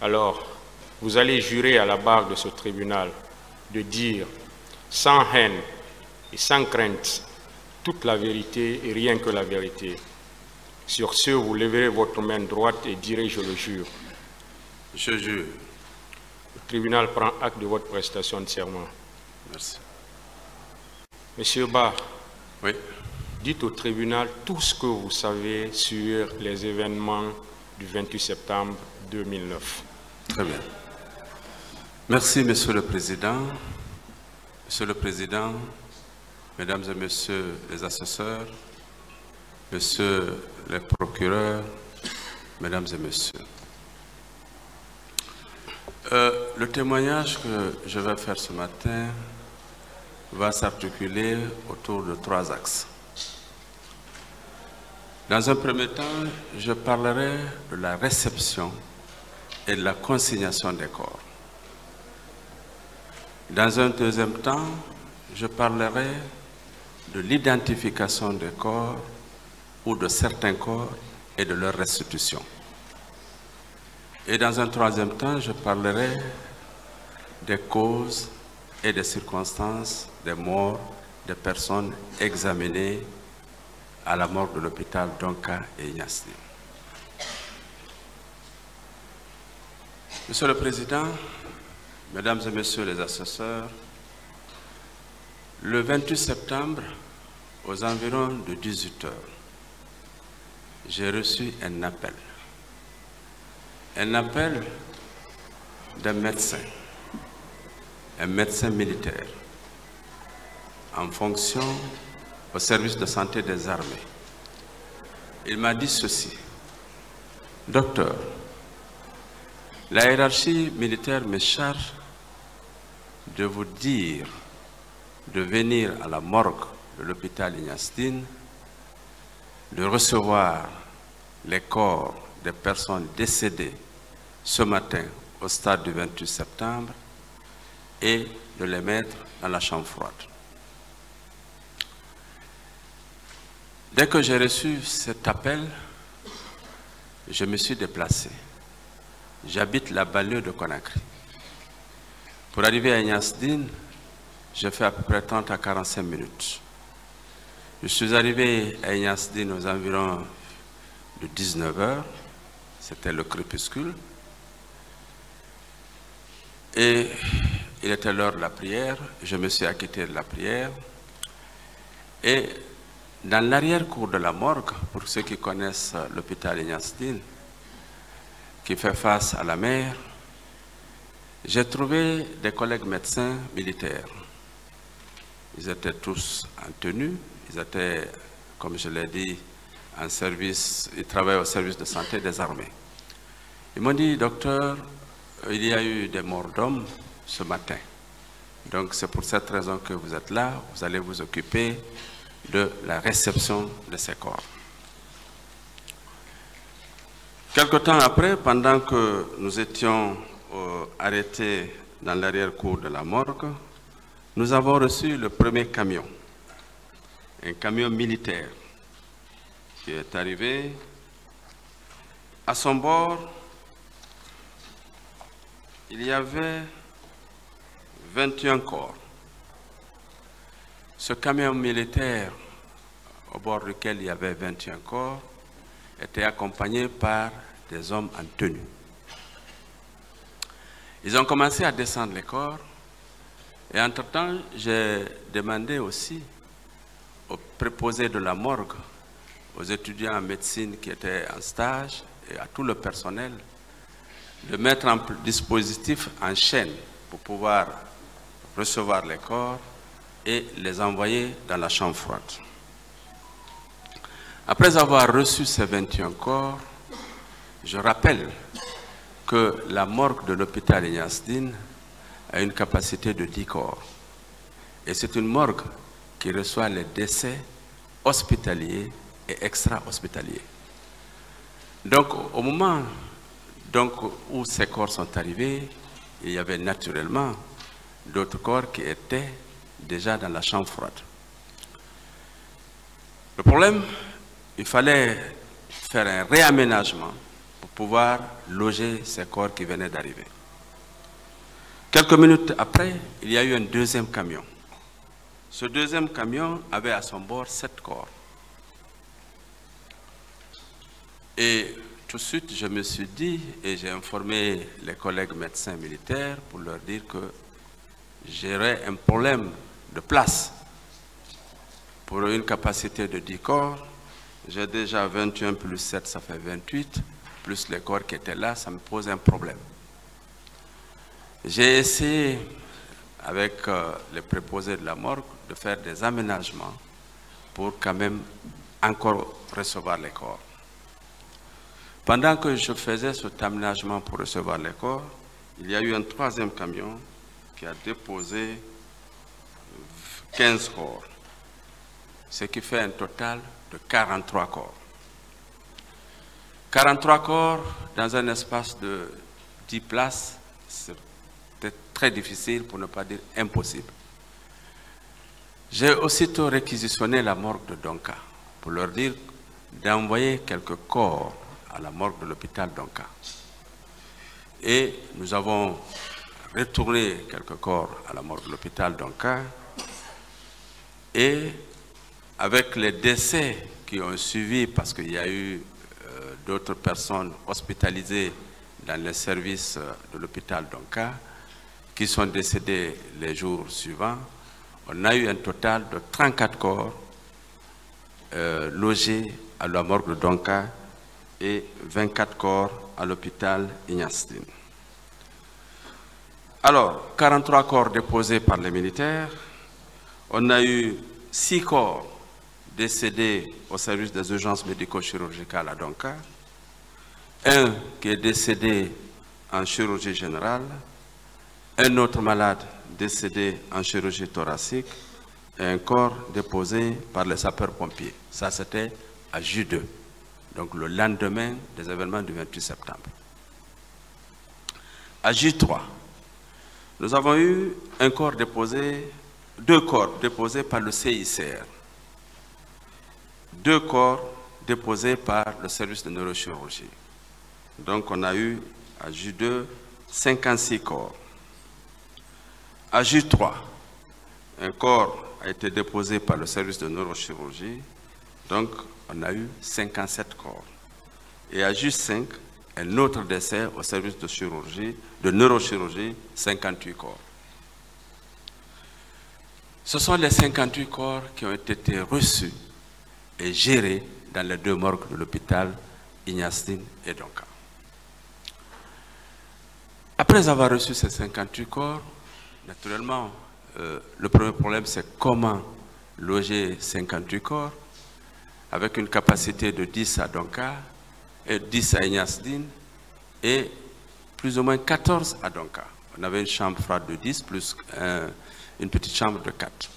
Alors, vous allez jurer à la barre de ce tribunal de dire sans haine et sans crainte toute la vérité et rien que la vérité. Sur ce, vous lèverez votre main droite et direz « Je le jure ». Je jure. Le tribunal prend acte de votre prestation de serment. Merci. Monsieur Ba, oui. Dites au tribunal tout ce que vous savez sur les événements du 28 septembre 2009. Très bien. Merci, Monsieur le Président. Monsieur le Président, Mesdames et Messieurs les assesseurs, Messieurs les procureurs, Mesdames et Messieurs. Le témoignage que je vais faire ce matin va s'articuler autour de 3 axes. Dans un premier temps, je parlerai de la réception et de la consignation des corps. Dans un deuxième temps, je parlerai de l'identification des corps ou de certains corps et de leur restitution. Et dans un troisième temps, je parlerai des causes et des circonstances des morts des personnes examinées à la morgue de l'hôpital Donka et Ignasdi. Monsieur le Président, Mesdames et Messieurs les assesseurs, le 28 septembre, aux environs de 18 h, j'ai reçu un appel d'un médecin, un médecin militaire, en fonction au service de santé des armées. Il m'a dit ceci: Docteur, la hiérarchie militaire me charge de vous dire de venir à la morgue de l'hôpital Ignasdi, de recevoir les corps des personnes décédées ce matin au stade du 28 septembre et de les mettre dans la chambre froide. Dès que j'ai reçu cet appel, je me suis déplacé. J'habite la banlieue de Conakry. Pour arriver à Ignasdi, j'ai fait à peu près 30 à 45 minutes. Je suis arrivé à Ignasdi aux environs de 19 h, c'était le crépuscule, et il était l'heure de la prière. Je me suis acquitté de la prière, et dans l'arrière-cour de la morgue, pour ceux qui connaissent l'hôpital Ignasdi, qui fait face à la mer, j'ai trouvé des collègues médecins militaires. Ils étaient tous en tenue, ils étaient, comme je l'ai dit, en service, ils travaillaient au service de santé des armées. Ils m'ont dit: Docteur, il y a eu des morts d'hommes ce matin. Donc c'est pour cette raison que vous êtes là, vous allez vous occuper de la réception de ces corps. Quelque temps après, pendant que nous étions arrêtés dans l'arrière-cour de la morgue, nous avons reçu le premier camion, un camion militaire qui est arrivé. À son bord, il y avait 21 corps. Ce camion militaire, au bord duquel il y avait 21 corps, était accompagné par des hommes en tenue. Ils ont commencé à descendre les corps, et entre-temps, j'ai demandé aussi aux préposés de la morgue, aux étudiants en médecine qui étaient en stage et à tout le personnel, de mettre en dispositif en chaîne pour pouvoir recevoir les corps et les envoyer dans la chambre froide. Après avoir reçu ces 21 corps, je rappelle que la morgue de l'hôpital Ignasdi a une capacité de 10 corps. Et c'est une morgue qui reçoit les décès hospitaliers et extra-hospitaliers. Donc, au moment où ces corps sont arrivés, il y avait naturellement d'autres corps qui étaient déjà dans la chambre froide. Le problème, il fallait faire un réaménagement pour pouvoir loger ces corps qui venaient d'arriver. Quelques minutes après, il y a eu un deuxième camion. Ce deuxième camion avait à son bord 7 corps. Et tout de suite, je me suis dit, et j'ai informé les collègues médecins militaires pour leur dire que j'aurais un problème de place. Pour une capacité de 10 corps, j'ai déjà 21 plus 7, ça fait 28, plus les corps qui étaient là, ça me pose un problème. J'ai essayé, avec les préposés de la morgue, de faire des aménagements pour quand même encore recevoir les corps. Pendant que je faisais cet aménagement pour recevoir les corps, il y a eu un troisième camion qui a déposé 15 corps, ce qui fait un total de 43 corps. 43 corps dans un espace de 10 places, c'était très difficile, pour ne pas dire impossible. J'ai aussitôt réquisitionné la morgue de Donka pour leur dire d'envoyer quelques corps à la morgue de l'hôpital Donka. Et nous avons retourné quelques corps à la morgue de l'hôpital Donka. Et avec les décès qui ont suivi, parce qu'il y a eu d'autres personnes hospitalisées dans les services de l'hôpital Donka, qui sont décédées les jours suivants, on a eu un total de 34 corps logés à la morgue de Donka et 24 corps à l'hôpital Ignace Dine. Alors, 43 corps déposés par les militaires. On a eu 6 corps décédés au service des urgences médico-chirurgicales à Donka, un qui est décédé en chirurgie générale, un autre malade décédé en chirurgie thoracique et un corps déposé par les sapeurs-pompiers. Ça, c'était à J2, donc le lendemain des événements du 28 septembre. À J3, nous avons eu un corps déposé, 2 corps déposés par le CICR, 2 corps déposés par le service de neurochirurgie. Donc on a eu à J2 56 corps. À J3, un corps a été déposé par le service de neurochirurgie, donc on a eu 57 corps. Et à J5, un autre décès au service de chirurgie, de neurochirurgie, 58 corps. Ce sont les 58 corps qui ont été reçus et gérés dans les 2 morgues de l'hôpital Ignace Dine et Donka. Après avoir reçu ces 58 corps, naturellement, le premier problème, c'est comment loger 58 corps avec une capacité de 10 à Donka, et 10 à Ignace Dine et plus ou moins 14 à Donka. On avait une chambre froide de 10 plus une petite chambre de 4.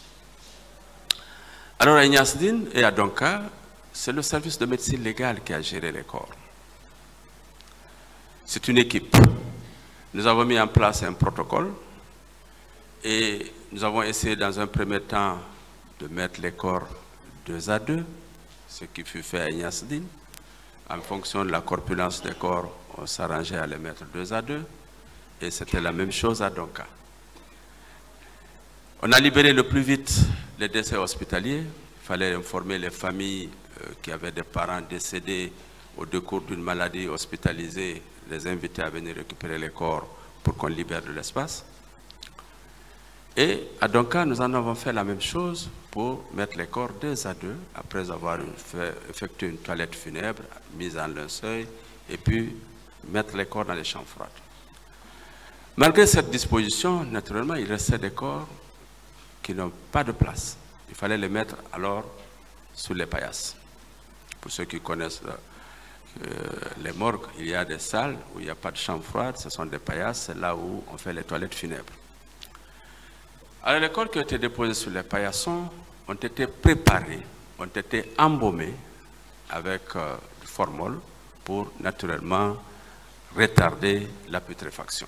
Alors à Ignace Dine et à Donka, c'est le service de médecine légale qui a géré les corps. C'est une équipe. Nous avons mis en place un protocole et nous avons essayé dans un premier temps de mettre les corps 2 à 2, ce qui fut fait à Ignace Dine. En fonction de la corpulence des corps, on s'arrangeait à les mettre 2 à 2 et c'était la même chose à Donka. On a libéré le plus vite les décès hospitaliers. Il fallait informer les familles qui avaient des parents décédés au décours d'une maladie hospitalisée, les inviter à venir récupérer les corps pour qu'on libère de l'espace. Et à Donka, nous en avons fait la même chose pour mettre les corps 2 à 2, après avoir effectué une toilette funèbre, mise en linceul, et puis mettre les corps dans les chambres froides. Malgré cette disposition, naturellement, il restait des corps qui n'ont pas de place. Il fallait les mettre alors sous les paillasses. Pour ceux qui connaissent les morgues, il y a des salles où il n'y a pas de chambre froide, ce sont des paillasses, c'est là où on fait les toilettes funèbres. Alors les corps qui ont été déposés sur les paillassons ont été préparés, ont été embaumés avec du formol pour naturellement retarder la putréfaction.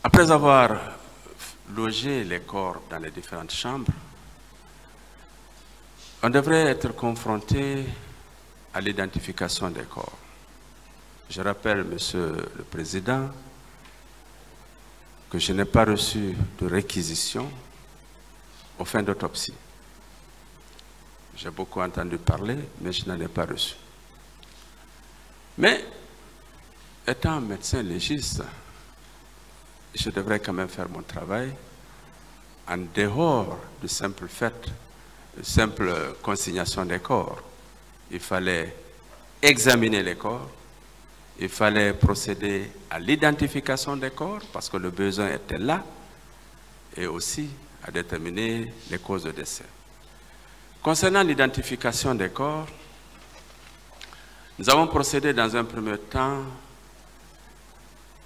Après avoir logé les corps dans les différentes chambres, on devrait être confronté à l'identification des corps. Je rappelle, Monsieur le Président, que je n'ai pas reçu de réquisition aux fins d'autopsie. J'ai beaucoup entendu parler, mais je n'en ai pas reçu. Mais, étant médecin légiste, je devrais quand même faire mon travail en dehors du simple fait, de simple consignation des corps. Il fallait examiner les corps, il fallait procéder à l'identification des corps parce que le besoin était là et aussi à déterminer les causes de décès. Concernant l'identification des corps, nous avons procédé dans un premier temps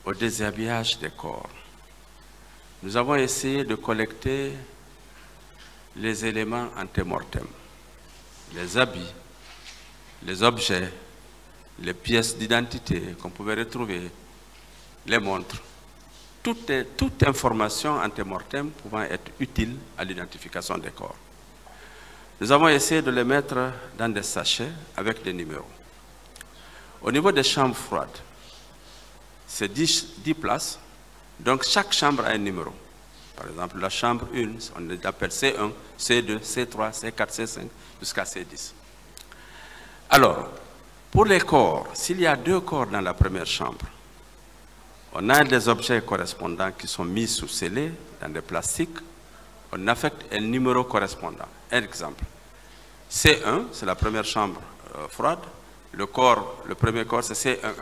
au déshabillage des corps. Nous avons essayé de collecter les éléments antémortem, les habits, les objets, les pièces d'identité qu'on pouvait retrouver, les montres, toute information antémortem pouvant être utile à l'identification des corps. Nous avons essayé de les mettre dans des sachets avec des numéros. Au niveau des chambres froides, c'est 10 places, donc chaque chambre a un numéro. Par exemple, la chambre 1, on l'appelle C1, C2, C3, C4, C5, jusqu'à C10. Alors, pour les corps, s'il y a 2 corps dans la première chambre, on a des objets correspondants qui sont mis sous scellés dans des plastiques, on affecte un numéro correspondant. Un exemple, C1, c'est la première chambre froide, le premier corps c'est C11,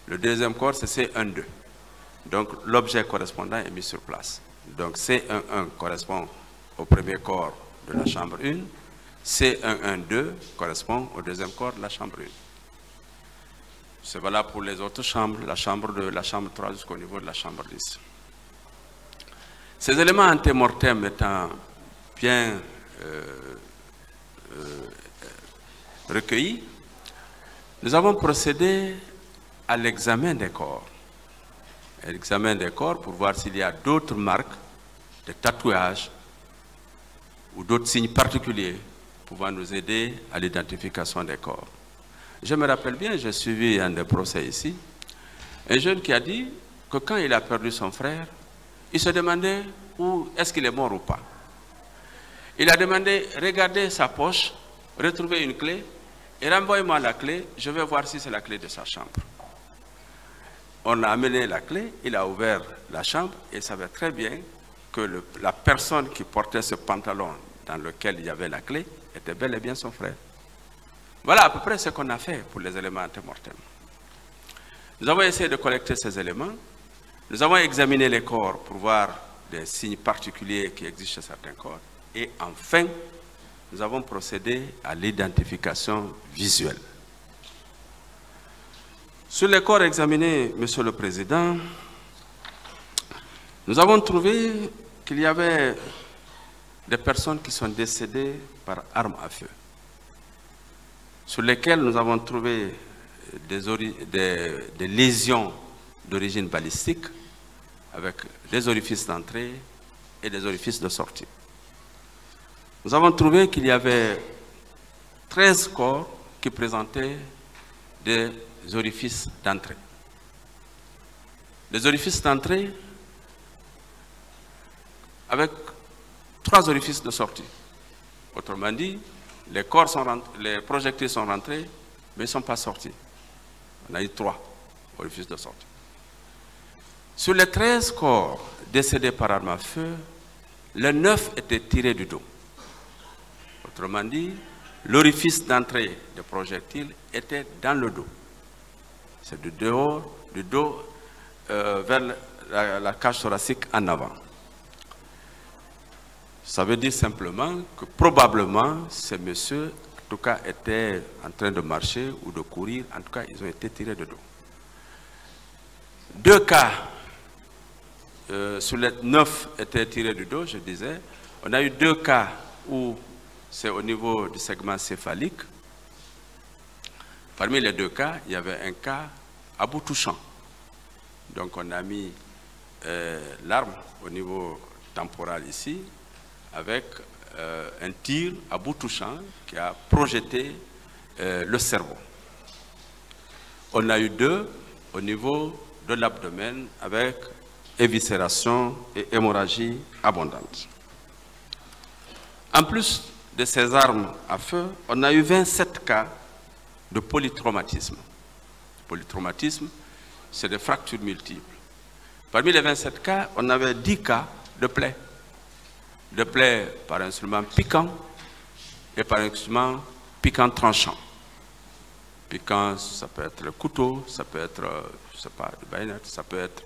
le deuxième corps c'est C12. Donc l'objet correspondant est mis sur place. Donc C11 correspond au premier corps de la chambre 1, C112 correspond au deuxième corps de la chambre 1. C'est valable pour les autres chambres, la chambre 2, la chambre 3 jusqu'au niveau de la chambre 10. Ces éléments antémortem étant bien recueillis, nous avons procédé à l'examen des corps. L'examen des corps pour voir s'il y a d'autres marques, des tatouages ou d'autres signes particuliers pouvant nous aider à l'identification des corps. Je me rappelle bien, j'ai suivi un des procès ici, un jeune qui a dit que quand il a perdu son frère, il se demandait où est-ce qu'il est mort ou pas. Il a demandé, regardez sa poche, retrouvez une clé et renvoyez-moi la clé, je vais voir si c'est la clé de sa chambre. On a amené la clé, il a ouvert la chambre et il savait très bien que la personne qui portait ce pantalon dans lequel il y avait la clé était bel et bien son frère. Voilà à peu près ce qu'on a fait pour les éléments antémortem. Nous avons essayé de collecter ces éléments, nous avons examiné les corps pour voir des signes particuliers qui existent chez certains corps et enfin, nous avons procédé à l'identification visuelle. Sur les corps examinés, Monsieur le Président, nous avons trouvé qu'il y avait des personnes qui sont décédées par arme à feu, sur lesquelles nous avons trouvé des lésions d'origine balistique avec des orifices d'entrée et des orifices de sortie. Nous avons trouvé qu'il y avait 13 corps qui présentaient des orifices d'entrée. Les orifices d'entrée avec 3 orifices de sortie. Autrement dit, les projectiles sont rentrés, mais ils ne sont pas sortis. On a eu 3 orifices de sortie. Sur les 13 corps décédés par arme à feu, les 9 étaient tirés du dos. Autrement dit, l'orifice d'entrée des projectiles était dans le dos. C'est du dos vers la cage thoracique en avant. Ça veut dire simplement que probablement ces messieurs, en tout cas, étaient en train de marcher ou de courir. En tout cas, ils ont été tirés de dos. 2 cas sur les 9 étaient tirés du dos, je disais. On a eu 2 cas où c'est au niveau du segment céphalique. Parmi les 2 cas, il y avait un cas à bout touchant. Donc on a mis l'arme au niveau temporal ici, avec un tir à bout touchant qui a projeté le cerveau. On a eu 2 au niveau de l'abdomen avec éviscération et hémorragie abondante. En plus de ces armes à feu, on a eu 27 cas de polytraumatisme. Polytraumatisme, c'est des fractures multiples. Parmi les 27 cas, on avait 10 cas de plaies. De plaies par instrument piquant et par instrument piquant tranchant. Piquant, ça peut être le couteau, ça peut être, je sais pas, le baïonnette, ça peut être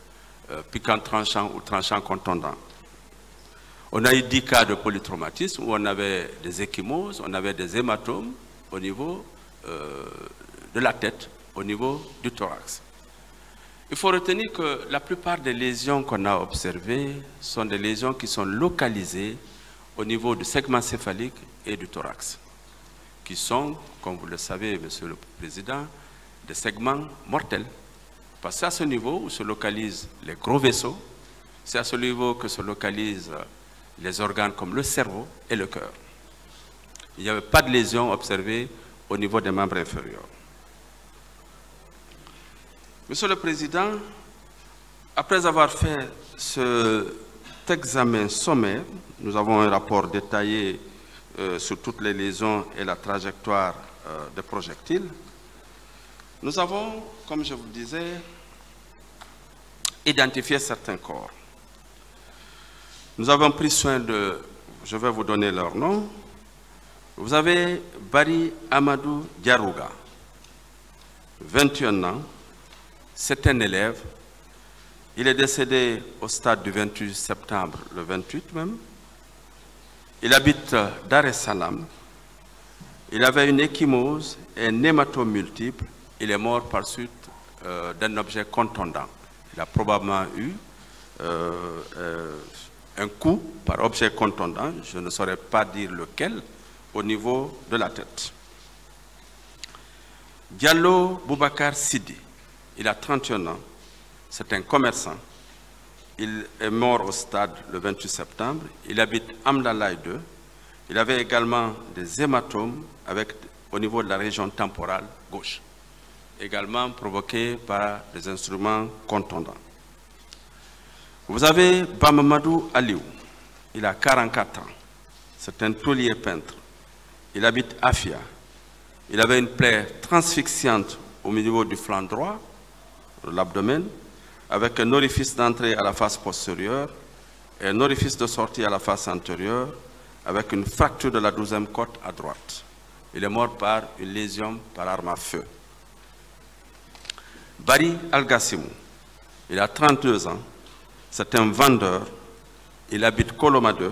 piquant tranchant ou tranchant contondant. On a eu 10 cas de polytraumatisme où on avait des ecchymoses, on avait des hématomes au niveau de la tête, au niveau du thorax. Il faut retenir que la plupart des lésions qu'on a observées sont des lésions qui sont localisées au niveau du segment céphalique et du thorax, qui sont, comme vous le savez, Monsieur le Président, des segments mortels. Parce que c'est à ce niveau où se localisent les gros vaisseaux, c'est à ce niveau que se localisent les organes comme le cerveau et le cœur. Il n'y avait pas de lésions observées au niveau des membres inférieurs. Monsieur le Président, après avoir fait cet examen sommaire, nous avons un rapport détaillé sur toutes les lésions et la trajectoire des projectiles. Nous avons, comme je vous le disais, identifié certains corps. Nous avons pris soin de, je vais vous donner leur nom. Vous avez Bari Amadou Diarouga, 21 ans, c'est un élève. Il est décédé au stade du 28 septembre, le 28 même. Il habite Dar es Salaam. Il avait une ecchymose et un hématome multiple. Il est mort par suite d'un objet contondant. Il a probablement eu un coup par objet contondant, je ne saurais pas dire lequel, au niveau de la tête. Diallo Boubacar Sidi, il a 31 ans, c'est un commerçant. Il est mort au stade le 28 septembre. Il habite Amdalaï 2. Il avait également des hématomes au niveau de la région temporale gauche, également provoqués par des instruments contondants. Vous avez Bamamadou Aliou, il a 44 ans. C'est un taulier peintre. Il habite Afia. Il avait une plaie transfixiante au niveau du flanc droit, de l'abdomen, avec un orifice d'entrée à la face postérieure et un orifice de sortie à la face antérieure, avec une fracture de la 12e côte à droite. Il est mort par une lésion par arme à feu. Bari Al-Gassimou, il a 32 ans, c'est un vendeur, il habite Koloma 2,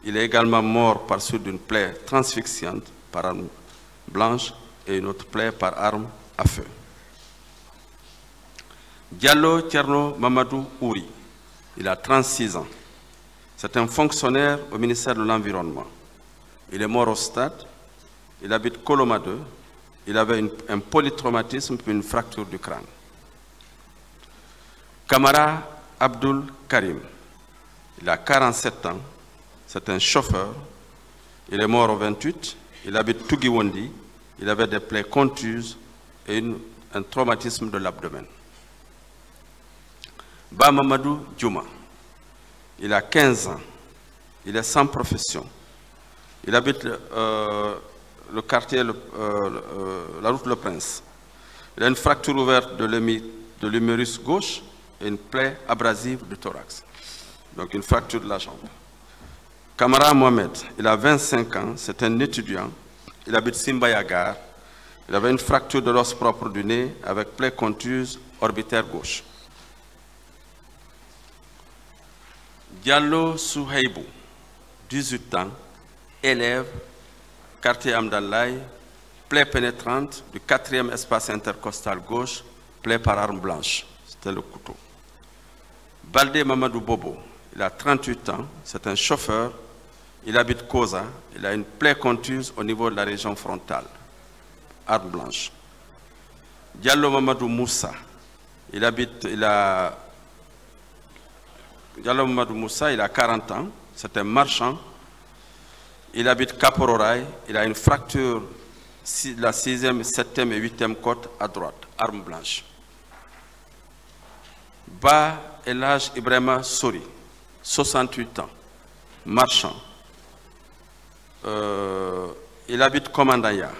il est également mort par suite d'une plaie transfixiante par arme blanche et une autre plaie par arme à feu. Diallo Tierno Mamadou Ouri, il a 36 ans. C'est un fonctionnaire au ministère de l'Environnement. Il est mort au stade, il habite Koloma 2, il avait un polytraumatisme puis une fracture du crâne. Kamara Abdul Karim, il a 47 ans, c'est un chauffeur, il est mort au 28, il habite Tugiwondi, il avait des plaies contuses et un traumatisme de l'abdomen. Bamamadou Djouma, il a 15 ans, il est sans profession, il habite le quartier, la route Le Prince. Il a une fracture ouverte de l'humérus gauche et une plaie abrasive du thorax, donc une fracture de la jambe. Kamara Mohamed, il a 25 ans, c'est un étudiant, il habite Simbayagar, il avait une fracture de l'os propre du nez avec plaie contuse orbitaire gauche. Diallo Souheibou, 18 ans, élève, quartier Amdalaï, plaie pénétrante du 4e espace intercostal gauche, plaie par arme blanche, c'était le couteau. Baldé Mamadou Bobo, il a 38 ans, c'est un chauffeur, il habite Koza, il a une plaie contuse au niveau de la région frontale, arme blanche. Diallo Mamadou Moussa, Diallo Mamadou Moussa, il a 40 ans, c'est un marchand, il habite Kapororaï, il a une fracture la 6e, 7e et 8e côte à droite, arme blanche. Ba Elhaj Ibrahima Sori, 68 ans, marchand. Il habite Komandaya.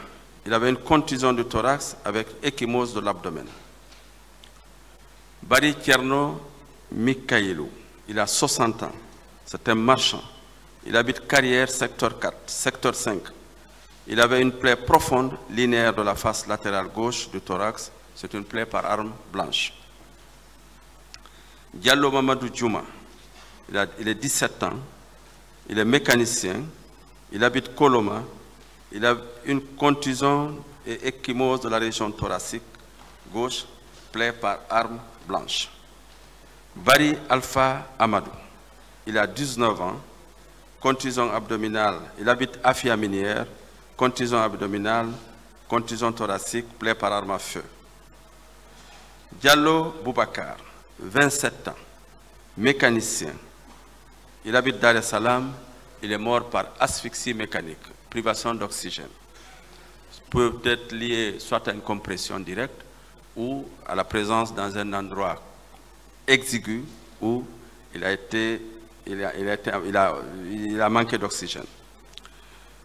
Il avait une contusion du thorax avec échymose de l'abdomen. Bari Tierno Mikailou, il a 60 ans. C'est un marchand. Il habite Carrière, secteur 4, secteur 5. Il avait une plaie profonde, linéaire de la face latérale gauche du thorax. C'est une plaie par arme blanche. Diallo Mamadou Djouma, il est 17 ans. Il est mécanicien. Il habite Koloma. Il a une contusion et échymose de la région thoracique gauche, plaie par arme blanche. Bari Alpha Amadou, il a 19 ans, contusion abdominale, il habite Afia Minière, contusion abdominale, contusion thoracique, plaie par arme à feu. Diallo Boubacar, 27 ans, mécanicien, il habite Dar es Salaam, il est mort par asphyxie mécanique, privation d'oxygène. Peut être lié soit à une compression directe ou à la présence dans un endroit exigu où il a manqué d'oxygène.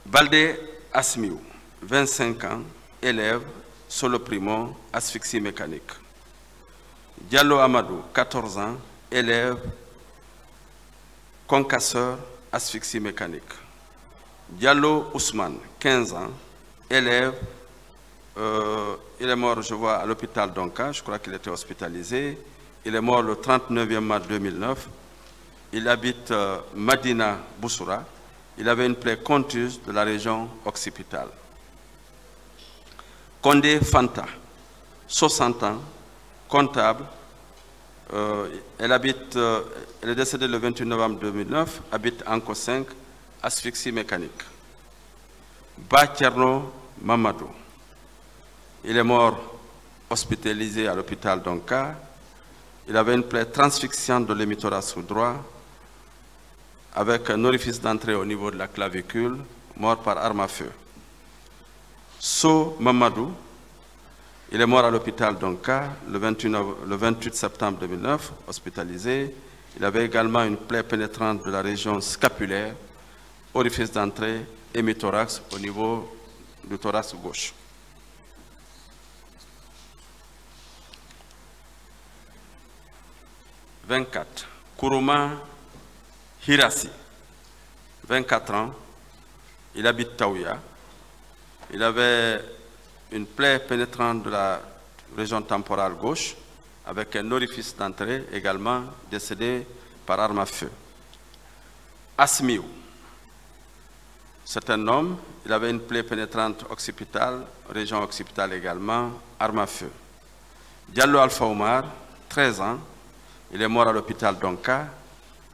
Balde Asmiou, 25 ans, élève, solo primo, asphyxie mécanique. Diallo Amadou, 14 ans, élève, concasseur, asphyxie mécanique. Diallo Ousmane, 15 ans, élève, il est mort, je vois, à l'hôpital d'Onka, je crois qu'il était hospitalisé. Il est mort le 39e mars 2009. Il habite Madina Boussoura. Il avait une plaie contuse de la région occipitale. Kondé Fanta, 60 ans, comptable. Elle est décédée le 28 novembre 2009, habite Anko 5, asphyxie mécanique. Ba Tierno Mamadou, il est mort hospitalisé à l'hôpital d'Onka. Il avait une plaie transfixiante de l'hémithorax droit avec un orifice d'entrée au niveau de la clavicule, mort par arme à feu. So Mamadou, il est mort à l'hôpital d'Onka le 28 septembre 2009, hospitalisé. Il avait également une plaie pénétrante de la région scapulaire, orifice d'entrée, hémithorax au niveau du thorax gauche. « 24. Kourouma Hirasi, 24 ans, il habite Taouya. Il avait une plaie pénétrante de la région temporale gauche avec un orifice d'entrée également, décédé par arme à feu. Asmiou, c'est un homme, il avait une plaie pénétrante occipitale, région occipitale également, arme à feu. Diallo Alpha Omar, 13 ans, il est mort à l'hôpital d'Onka.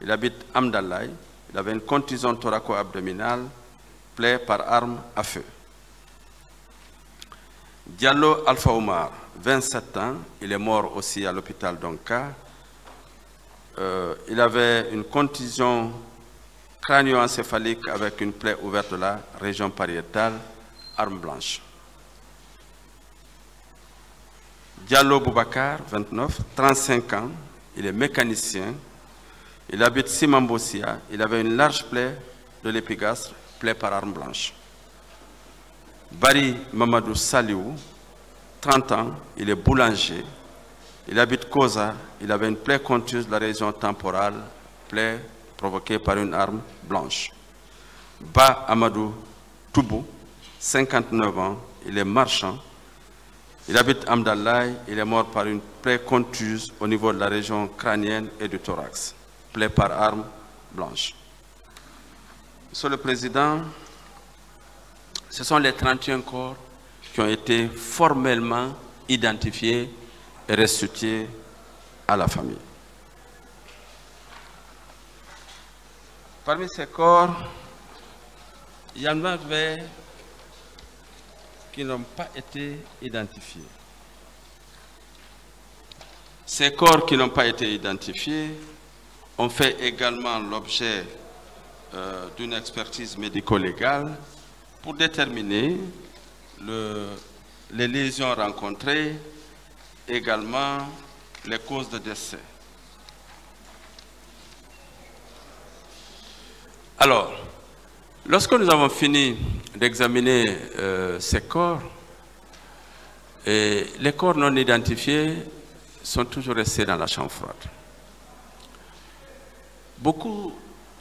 Il habite Amdalaï. Il avait une contusion thoraco-abdominale, plaie par arme à feu. Diallo Alpha Omar, 27 ans. Il est mort aussi à l'hôpital d'Onka. Il avait une contusion crânio-encéphalique avec une plaie ouverte de la région pariétale, arme blanche. Diallo Boubacar, 29, 35 ans. Il est mécanicien, il habite Simambossia, il avait une large plaie de l'épigastre, plaie par arme blanche. Bari Mamadou Saliou, 30 ans, il est boulanger, il habite Koza, il avait une plaie contuse de la région temporale, plaie provoquée par une arme blanche. Ba Amadou Toubou, 59 ans, il est marchand. Il habite Amdalaï, il est mort par une plaie contuse au niveau de la région crânienne et du thorax, plaie par arme blanche. Monsieur le Président, ce sont les 31 corps qui ont été formellement identifiés et restitués à la famille. Parmi ces corps, il y en avait qui n'ont pas été identifiés. Ces corps qui n'ont pas été identifiés ont fait également l'objet d'une expertise médico-légale pour déterminer les lésions rencontrées, également les causes de décès. Alors, lorsque nous avons fini d'examiner ces corps, les corps non identifiés sont toujours restés dans la chambre froide. Beaucoup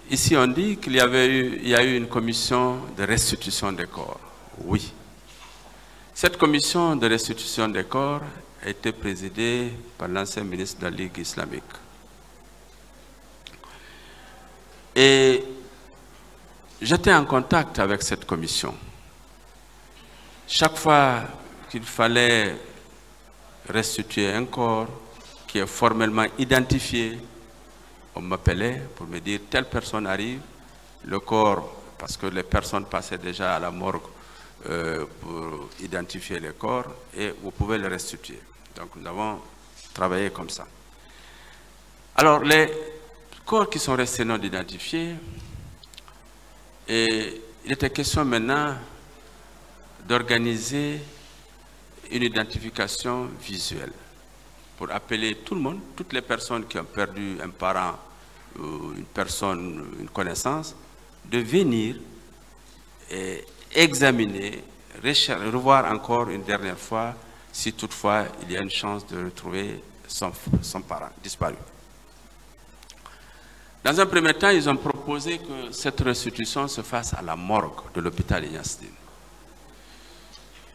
ici ont dit qu'il y a eu une commission de restitution des corps. Oui. Cette commission de restitution des corps a été présidée par l'ancien ministre de la Ligue islamique. Et j'étais en contact avec cette commission. Chaque fois qu'il fallait restituer un corps qui est formellement identifié, on m'appelait pour me dire telle personne arrive, le corps, parce que les personnes passaient déjà à la morgue pour identifier les corps, et vous pouvez le restituer. Donc nous avons travaillé comme ça. Alors les corps qui sont restés non identifiés, et il était question maintenant d'organiser une identification visuelle pour appeler tout le monde, toutes les personnes qui ont perdu un parent ou une personne, une connaissance, de venir et examiner, revoir encore une dernière fois si toutefois il y a une chance de retrouver son parent disparu. Dans un premier temps, ils ont proposé que cette restitution se fasse à la morgue de l'hôpital Ignace Dine.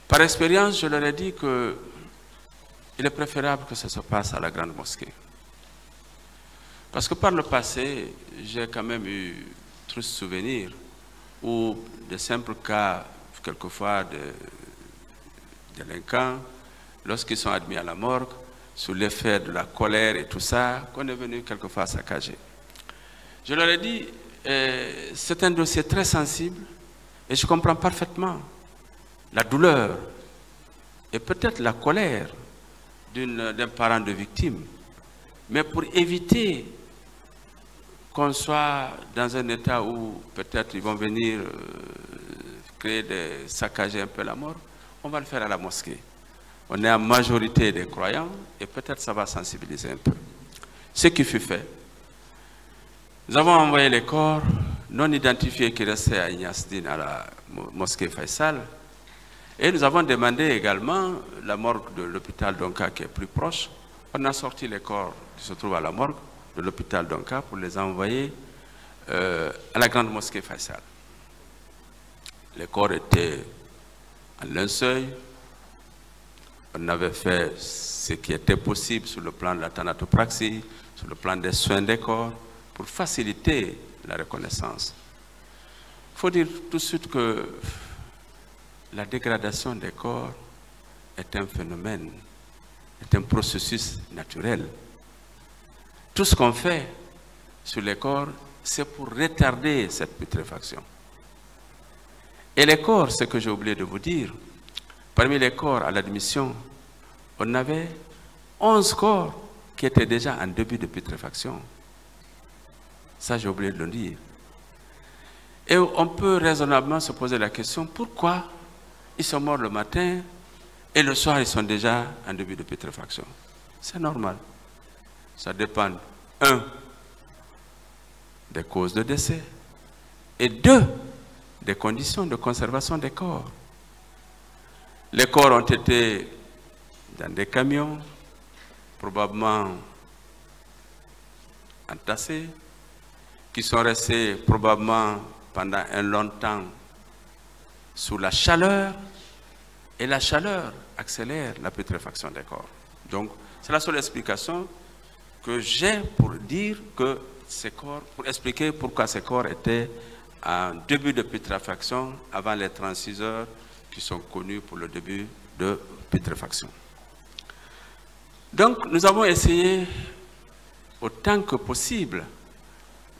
Par expérience, je leur ai dit qu'il est préférable que ça se passe à la grande mosquée. Parce que par le passé, j'ai quand même eu trop de souvenirs où de simples cas, quelquefois de délinquants, lorsqu'ils sont admis à la morgue, sous l'effet de la colère et tout ça, qu'on est venu quelquefois saccager. Je leur ai dit, c'est un dossier très sensible et je comprends parfaitement la douleur et peut-être la colère d'un parent de victime. Mais pour éviter qu'on soit dans un état où peut-être ils vont venir saccager un peu la mort, on va le faire à la mosquée. On est en majorité des croyants et peut-être ça va sensibiliser un peu. Ce qui fut fait, nous avons envoyé les corps non identifiés qui restaient à Ignace Dine, à la mosquée Faisal, et nous avons demandé également la morgue de l'hôpital Donka qui est plus proche. On a sorti les corps qui se trouvent à la morgue de l'hôpital Donka pour les envoyer à la grande mosquée Faisal. Les corps étaient en linceul. On avait fait ce qui était possible sur le plan de la thanatopraxie, sur le plan des soins des corps, pour faciliter la reconnaissance. Il faut dire tout de suite que la dégradation des corps est un phénomène, est un processus naturel. Tout ce qu'on fait sur les corps, c'est pour retarder cette putréfaction. Et les corps, ce que j'ai oublié de vous dire, parmi les corps à l'admission, on avait 11 corps qui étaient déjà en début de putréfaction. Ça, j'ai oublié de le dire. Et on peut raisonnablement se poser la question, pourquoi ils sont morts le matin et le soir, ils sont déjà en début de putréfaction? C'est normal. Ça dépend, 1, des causes de décès, et 2, des conditions de conservation des corps. Les corps ont été dans des camions, probablement entassés, qui sont restés probablement pendant un long temps sous la chaleur, et la chaleur accélère la putréfaction des corps. Donc, c'est la seule explication que j'ai pour dire que ces corps, pour expliquer pourquoi ces corps étaient en début de putréfaction avant les 36 heures qui sont connues pour le début de putréfaction. Donc, nous avons essayé autant que possible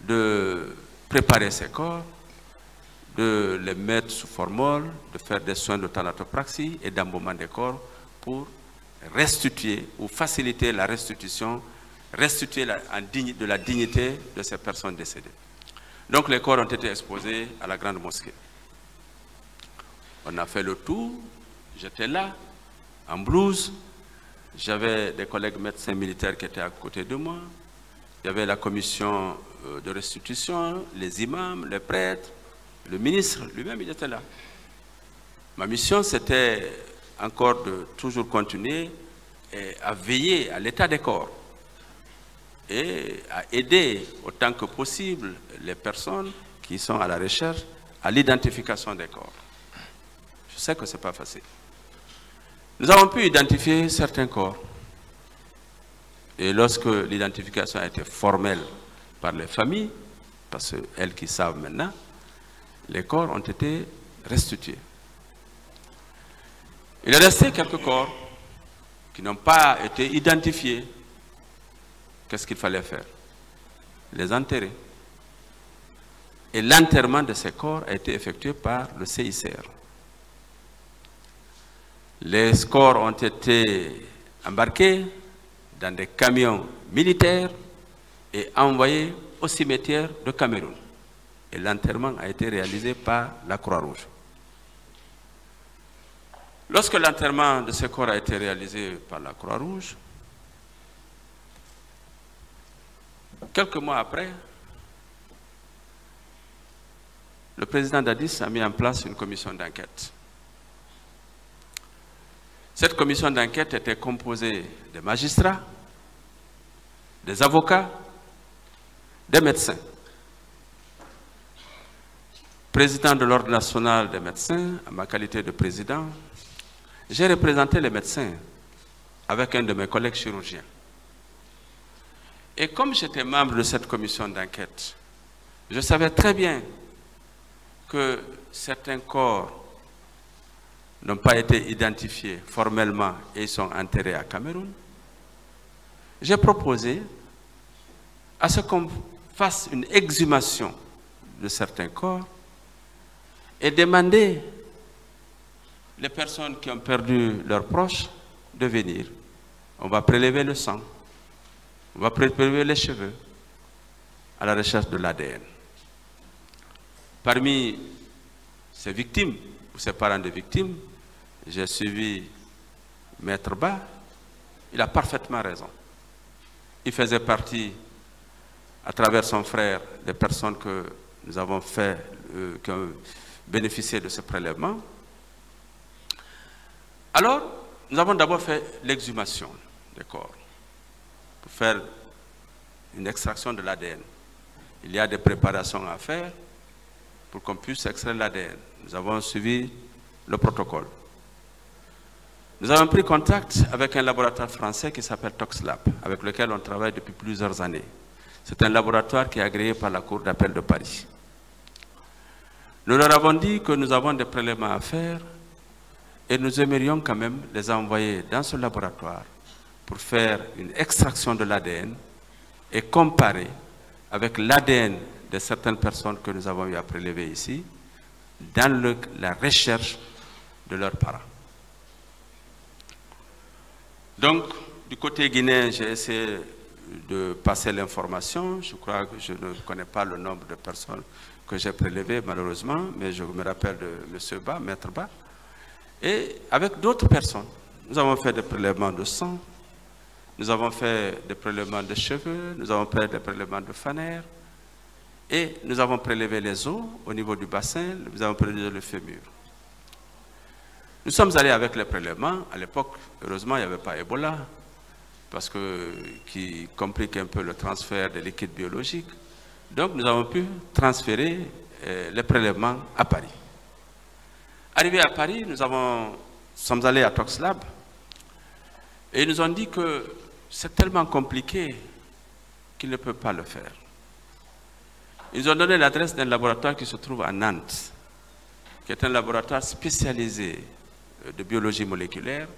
de préparer ces corps, de les mettre sous formol, de faire des soins de thanatopraxie et d'embaumement des corps pour restituer ou faciliter la restitution, restituer de la dignité de ces personnes décédées. Donc les corps ont été exposés à la grande mosquée. On a fait le tour J'étais là, en blouse. J'avais des collègues médecins militaires qui étaient à côté de moi. Il y avait la commission de restitution, les imams, les prêtres, le ministre lui-même, il était là. Ma mission, c'était encore de toujours continuer à veiller à l'état des corps et à aider autant que possible les personnes qui sont à la recherche à l'identification des corps. Je sais que ce n'est pas facile. Nous avons pu identifier certains corps. Et lorsque l'identification a été formelle par les familles, parce qu'elles qui savent maintenant, les corps ont été restitués. Il est resté quelques corps qui n'ont pas été identifiés. Qu'est-ce qu'il fallait faire? Les enterrer. Et l'enterrement de ces corps a été effectué par le CICR. Les corps ont été embarqués dans des camions militaires et envoyés au cimetière de Cameroun. Et l'enterrement a été réalisé par la Croix-Rouge. Lorsque l'enterrement de ces corps a été réalisé par la Croix-Rouge, quelques mois après, le président Dadis a mis en place une commission d'enquête. Cette commission d'enquête était composée des magistrats, des avocats, des médecins. Président de l'Ordre national des médecins, en ma qualité de président, j'ai représenté les médecins avec un de mes collègues chirurgiens. Et comme j'étais membre de cette commission d'enquête, je savais très bien que certains corps n'ont pas été identifiés formellement et ils sont enterrés à Cameroun. J'ai proposé à ce qu'on fasse une exhumation de certains corps et demander les personnes qui ont perdu leurs proches de venir. On va prélever le sang, on va prélever les cheveux à la recherche de l'ADN. Parmi ces victimes, ou ces parents de victimes, j'ai suivi Maître Ba. Il a parfaitement raison. Il faisait partie, à travers son frère, des personnes que nous avons fait, qui ont bénéficié de ce prélèvement. Alors, nous avons d'abord fait l'exhumation des corps pour faire une extraction de l'ADN. Il y a des préparations à faire pour qu'on puisse extraire l'ADN. Nous avons suivi le protocole. Nous avons pris contact avec un laboratoire français qui s'appelle ToxLab, avec lequel on travaille depuis plusieurs années. C'est un laboratoire qui est agréé par la Cour d'appel de Paris. Nous leur avons dit que nous avons des prélèvements à faire et nous aimerions quand même les envoyer dans ce laboratoire pour faire une extraction de l'ADN et comparer avec l'ADN de certaines personnes que nous avons eu à prélever ici dans la recherche de leurs parents. Donc, du côté guinéen, j'ai essayé de passer l'information. Je crois que je ne connais pas le nombre de personnes que j'ai prélevées, malheureusement, mais je me rappelle de M. Ba, Maître Ba. Et avec d'autres personnes, nous avons fait des prélèvements de sang, nous avons fait des prélèvements de cheveux, nous avons fait des prélèvements de fanères, et nous avons prélevé les os au niveau du bassin, nous avons prélevé le fémur. Nous sommes allés avec les prélèvements. À l'époque, heureusement, il n'y avait pas Ebola, parce que qui complique un peu le transfert des liquides biologiques. Donc, nous avons pu transférer les prélèvements à Paris. Arrivés à Paris, nous sommes allés à ToxLab et ils nous ont dit que c'est tellement compliqué qu'ils ne peuvent pas le faire. Ils ont donné l'adresse d'un laboratoire qui se trouve à Nantes, qui est un laboratoire spécialisé de biologie moléculaire,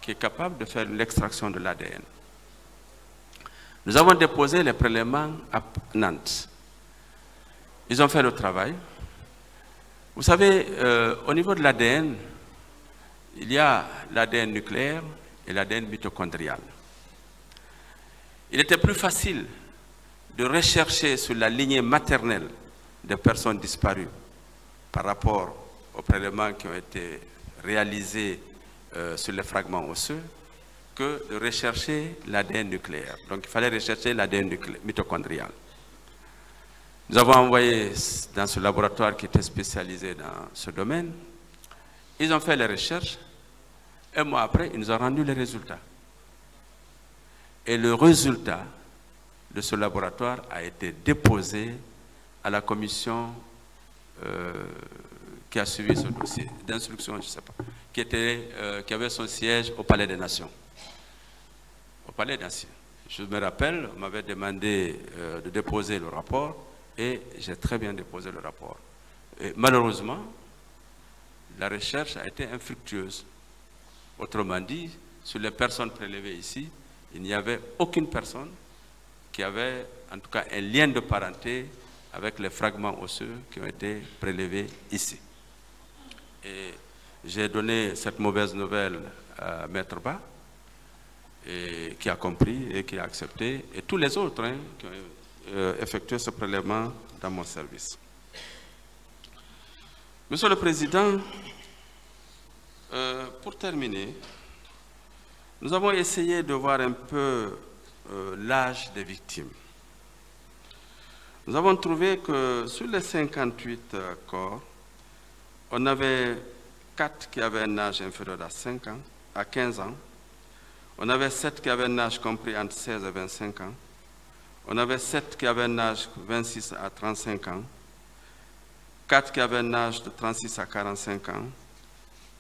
qui est capable de faire l'extraction de l'ADN. Nous avons déposé les prélèvements à Nantes. Ils ont fait le travail. Vous savez, au niveau de l'ADN, il y a l'ADN nucléaire et l'ADN mitochondrial. Il était plus facile de rechercher sur la lignée maternelle des personnes disparues par rapport aux prélèvements qui ont été réalisés sur les fragments osseux que de rechercher l'ADN nucléaire. Donc il fallait rechercher l'ADN mitochondrial. Nous avons envoyé dans ce laboratoire qui était spécialisé dans ce domaine. Ils ont fait les recherches. Un mois après, ils nous ont rendu les résultats. Et le résultat de ce laboratoire a été déposé à la commission qui a suivi ce dossier d'instruction, je ne sais pas, qui avait son siège au Palais des Nations. Au Palais des Nations. Je me rappelle, on m'avait demandé de déposer le rapport et j'ai très bien déposé le rapport. Et malheureusement, la recherche a été infructueuse. Autrement dit, sur les personnes prélevées ici, il n'y avait aucune personne qui avait en tout cas un lien de parenté avec les fragments osseux qui ont été prélevés ici. Et j'ai donné cette mauvaise nouvelle à Maître Ba, et qui a compris et qui a accepté, et tous les autres qui ont effectué ce prélèvement dans mon service. Monsieur le Président, pour terminer, nous avons essayé de voir un peu l'âge des victimes. Nous avons trouvé que sur les 58 corps, on avait 4 qui avaient un âge inférieur à 15 ans. On avait 7 qui avaient un âge compris entre 16 et 25 ans. On avait 7 qui avaient un âge de 26 à 35 ans. 4 qui avaient un âge de 36 à 45 ans.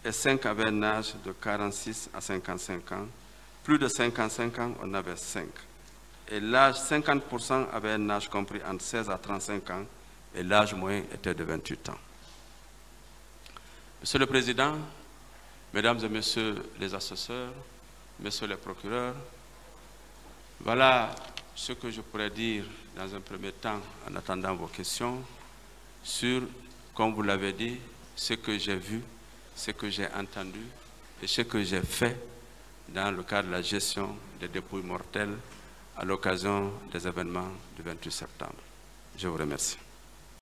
Et 5 avaient un âge de 46 à 55 ans. Plus de 55 ans, on avait 5. Et l'âge, 50% avaient un âge compris entre 16 à 35 ans. Et l'âge moyen était de 28 ans. Monsieur le Président, Mesdames et Messieurs les assesseurs, Messieurs les procureurs, voilà ce que je pourrais dire dans un premier temps en attendant vos questions sur, comme vous l'avez dit, ce que j'ai vu, ce que j'ai entendu et ce que j'ai fait dans le cadre de la gestion des dépouilles mortelles à l'occasion des événements du 28 septembre. Je vous remercie.